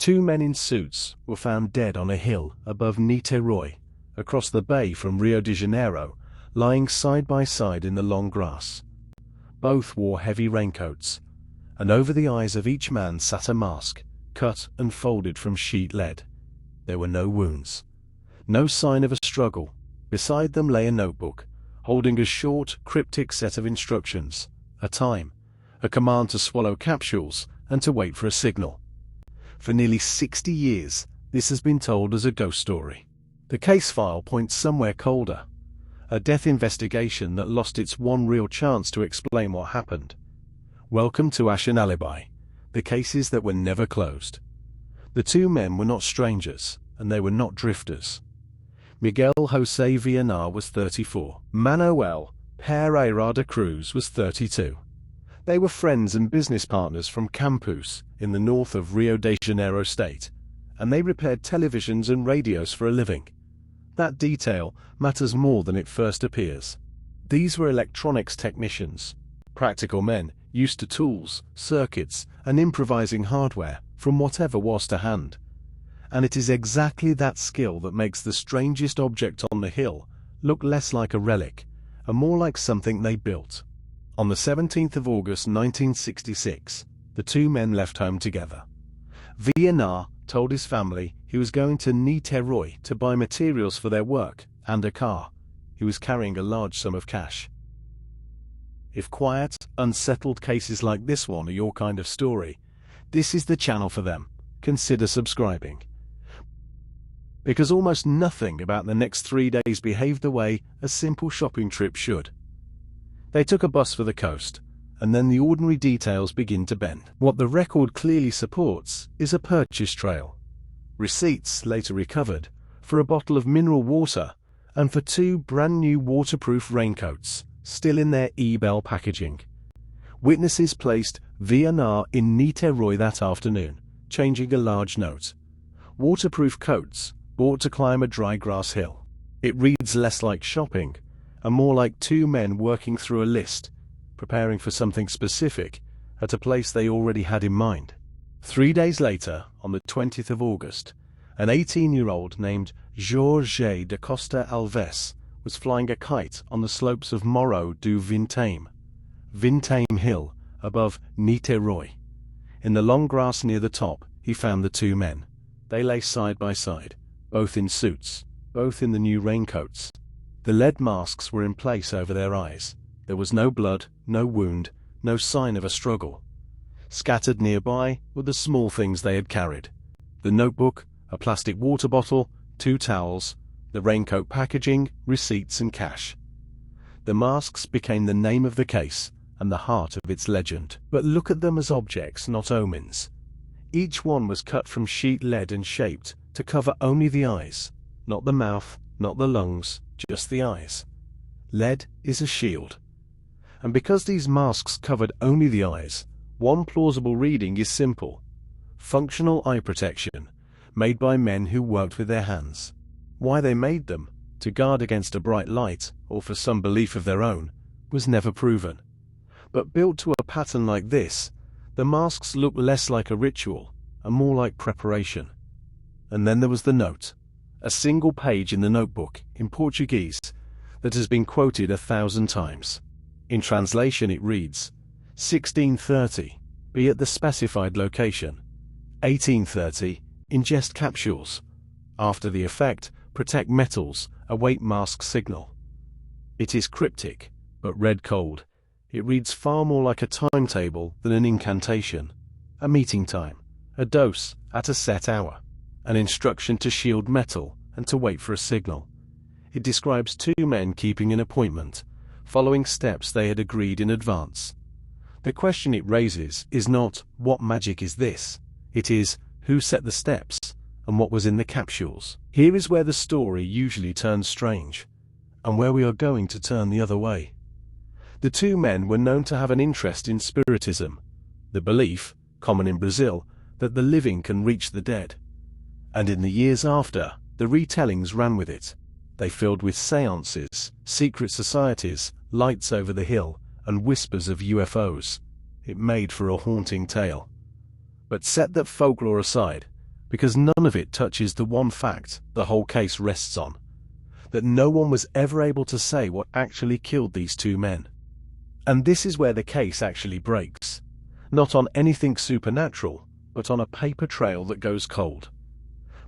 Two men in suits were found dead on a hill above Niterói, across the bay from Rio de Janeiro, lying side by side in the long grass. Both wore heavy raincoats, and over the eyes of each man sat a mask, cut and folded from sheet lead. There were no wounds, no sign of a struggle. Beside them lay a notebook, holding a short, cryptic set of instructions, a time, a command to swallow capsules, and to wait for a signal. For nearly 60 years, this has been told as a ghost story. The case file points somewhere colder, a death investigation that lost its one real chance to explain what happened. Welcome to Ash and Alibi, the cases that were never closed. The two men were not strangers, and they were not drifters. Miguel José Villar was 34. Manuel Pereira de Cruz was 32. They were friends and business partners from Campos, in the north of Rio de Janeiro state, and they repaired televisions and radios for a living. That detail matters more than it first appears. These were electronics technicians, practical men used to tools, circuits, and improvising hardware from whatever was to hand. And it is exactly that skill that makes the strangest object on the hill look less like a relic, and more like something they built. On the 17th of August 1966, the two men left home together. Villar told his family he was going to Niterói to buy materials for their work and a car. He was carrying a large sum of cash. If quiet, unsettled cases like this one are your kind of story, this is the channel for them. Consider subscribing. Because almost nothing about the next 3 days behaved the way a simple shopping trip should. They took a bus for the coast, and then the ordinary details begin to bend. What the record clearly supports is a purchase trail. Receipts later recovered for a bottle of mineral water and for 2 brand new waterproof raincoats, still in their eBay packaging. Witnesses placed Villar in Niterói that afternoon, changing a large note. Waterproof coats bought to climb a dry grass hill. It reads less like shopping and more like two men working through a list, preparing for something specific at a place they already had in mind. 3 days later, on the 20th of August, an 18-year-old named Jorge da Costa Alves was flying a kite on the slopes of Morro do Vintame Hill above Niterói. In the long grass near the top, he found the two men. They lay side by side, both in suits, both in the new raincoats. The lead masks were in place over their eyes. There was no blood, no wound, no sign of a struggle. Scattered nearby were the small things they had carried: the notebook, a plastic water bottle, 2 towels, the raincoat packaging, receipts and cash. The masks became the name of the case and the heart of its legend. But look at them as objects, not omens. Each one was cut from sheet lead and shaped to cover only the eyes, not the mouth, not the lungs, just the eyes. Lead is a shield. And because these masks covered only the eyes, one plausible reading is simple: functional eye protection, made by men who worked with their hands. Why they made them, to guard against a bright light or for some belief of their own, was never proven. But built to a pattern like this, the masks look less like a ritual and more like preparation. And then there was the note, a single page in the notebook, in Portuguese, that has been quoted 1,000 times. In translation it reads, 1630, be at the specified location. 1830, ingest capsules. After the effect, protect metals, await mask signal. It is cryptic, but read cold. It reads far more like a timetable than an incantation. A meeting time, a dose at a set hour, an instruction to shield metal and to wait for a signal. It describes two men keeping an appointment, following steps they had agreed in advance. The question it raises is not, what magic is this? It is, who set the steps, and what was in the capsules? Here is where the story usually turns strange, and where we are going to turn the other way. The two men were known to have an interest in spiritism, the belief, common in Brazil, that the living can reach the dead. And in the years after, the retellings ran with it. They filled with séances, secret societies, lights over the hill, and whispers of UFOs. It made for a haunting tale. But set that folklore aside, because none of it touches the one fact the whole case rests on: that no one was ever able to say what actually killed these two men. And this is where the case actually breaks. Not on anything supernatural, but on a paper trail that goes cold.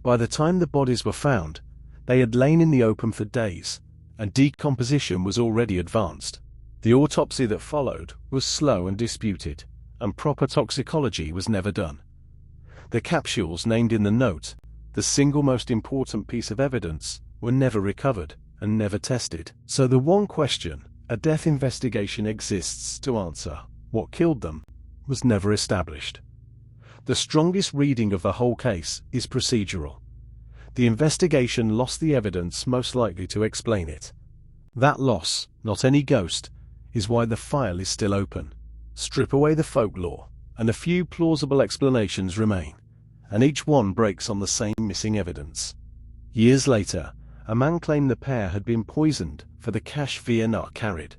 By the time the bodies were found, they had lain in the open for days, and decomposition was already advanced. The autopsy that followed was slow and disputed, and proper toxicology was never done. The capsules named in the note, the single most important piece of evidence, were never recovered and never tested. So the one question a death investigation exists to answer, what killed them, was never established. The strongest reading of the whole case is procedural. The investigation lost the evidence most likely to explain it. That loss, not any ghost, is why the file is still open. Strip away the folklore, and a few plausible explanations remain, and each one breaks on the same missing evidence. Years later, a man claimed the pair had been poisoned for the cash Vienna carried.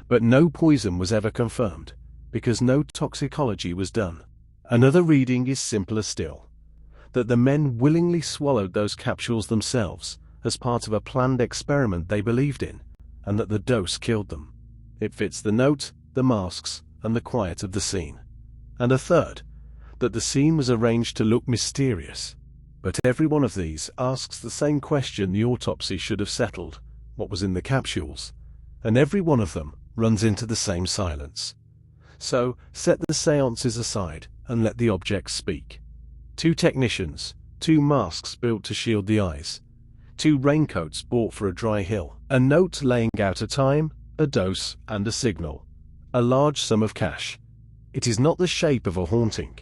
But no poison was ever confirmed, because no toxicology was done. Another reading is simpler still: that the men willingly swallowed those capsules themselves as part of a planned experiment they believed in, and that the dose killed them. It fits the note, the masks, and the quiet of the scene. And a third, that the scene was arranged to look mysterious. But every one of these asks the same question the autopsy should have settled: what was in the capsules? And every one of them runs into the same silence. So, set the séances aside and let the objects speak. 2 technicians, 2 masks built to shield the eyes, 2 raincoats bought for a dry hill, a note laying out a time, a dose, and a signal. A large sum of cash. It is not the shape of a haunting.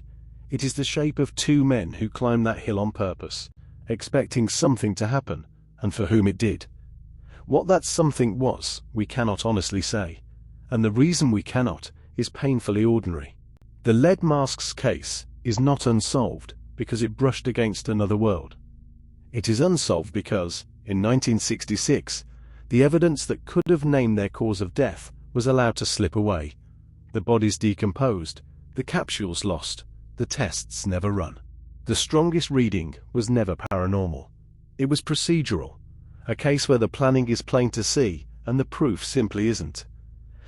It is the shape of 2 men who climbed that hill on purpose, expecting something to happen, and for whom it did. What that something was, we cannot honestly say, and the reason we cannot is painfully ordinary. The lead masks case is not unsolved because it brushed against another world. It is unsolved because, in 1966, the evidence that could have named their cause of death was allowed to slip away. The bodies decomposed, the capsules lost, the tests never run. The strongest reading was never paranormal. It was procedural, a case where the planning is plain to see and the proof simply isn't.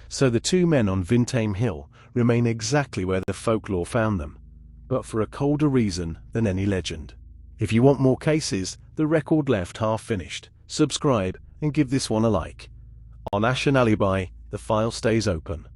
So the 2 men on Vintame Hill remain exactly where the folklore found them, but for a colder reason than any legend. If you want more cases, the record left half finished. Subscribe and give this one a like. On Ash and Alibi, the file stays open.